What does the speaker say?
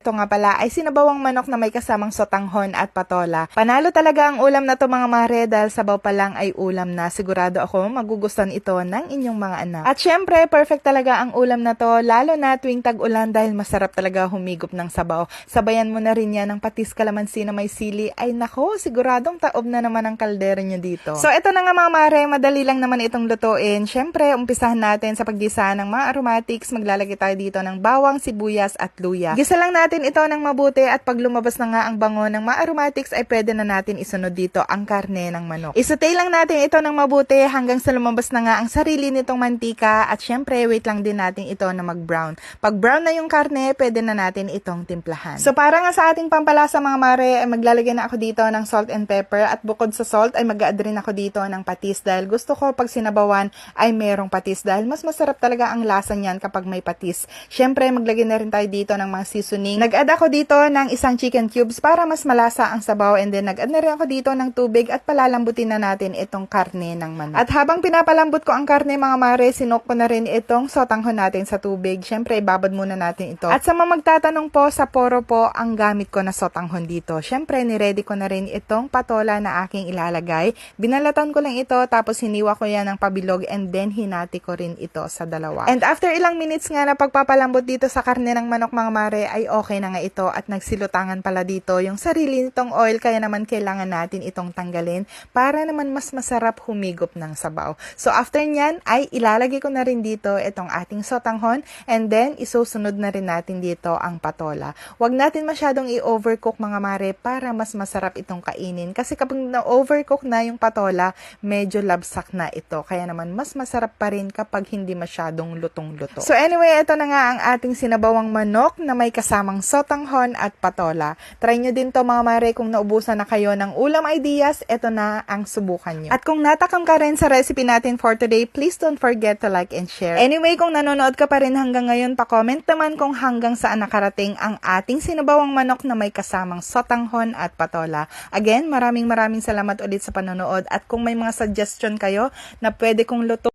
Ito nga pala ay sinabawang manok na may kasamang sotanghon at patola. Panalo talaga ang ulam na to mga mare dahil sabaw pa lang ay ulam na. Sigurado ako magugustuhan ito ng inyong mga anak. At syempre, perfect talaga ang ulam na to lalo na tuwing tag-ulan dahil masarap talaga humigop ng sabaw. Sabayan mo na rin yan ng patis kalamansi na may sili. Ay nako, siguradong taob na naman ang kaldero nyo dito. So ito na nga mga mare, madali lang naman itong lutuin. Syempre, umpisahan natin sa paggisa ng mga aromatics. Maglalagay tayo dito ng bawang, sibuyas at luya. Gisa lang natin ito ng mabuti at pag lumabas na nga ang bango ng mga aromatics ay pwede na natin isunod dito ang karne ng manok. Isutay lang natin ito ng mabuti hanggang sa lumabas na nga ang sarili nitong mantika at syempre wait lang din natin ito na mag-brown. Pag brown na yung karne, pwede na natin itong timplahan. So para nga sa ating pampalasa mga mare, ay maglalagay na ako dito ng salt and pepper at bukod sa salt ay mag-add rin ako dito ng patis dahil gusto ko pag sinabawan ay merong patis dahil mas masarap talaga ang lasa niyan kapag may patis. Syempre maglagay na rin tayo dito ng mga seasoning. Nag-add ako dito ng isang chicken cubes para mas malasa ang sabaw and then nag-add na rin ako dito ng tubig at palalambutin na natin itong karne ng manok. At habang pinapalambot ko ang karne mga mare, sinok ko na rin itong sotanghon natin sa tubig. Syempre ibabad muna natin ito. At sa mga magtatanong po, sa poro po ang gamit ko na sotanghon dito. Syempre niready ko na rin itong patola na aking ilalagay. Binalatan ko lang ito tapos hiniwa ko yan ng pabilog and then hinati ko rin ito sa dalawa. And after ilang minutes nga na pagpapalambot dito sa karne ng manok mga mare ay okay na nga ito at nagsilutangan pala dito yung sarili nitong oil kaya naman kailangan natin itong tanggalin para naman mas masarap humigop ng sabaw. So after nyan ay ilalagay ko na rin dito itong ating sotanghon and then isusunod na rin natin dito ang patola. Huwag natin masyadong i-overcook mga mare para mas masarap itong kainin kasi kapag na-overcook na yung patola medyo labsak na ito kaya naman mas masarap pa rin kapag hindi masyadong lutong-luto. So anyway, ito na nga ang ating sinabawang manok na may kasamang sotanghon at patola. Try nyo din to mga mare kung naubusan na kayo ng ulam ideas, ito na ang subukan nyo. At kung natakam ka rin sa recipe natin for today, please don't forget to like and share. Anyway, kung nanonood ka pa rin hanggang ngayon, pa-comment naman kung hanggang saan nakarating ang ating sinabawang manok na may kasamang sotanghon at patola. Again, maraming salamat ulit sa panonood at kung may mga suggestion kayo na pwede kong luto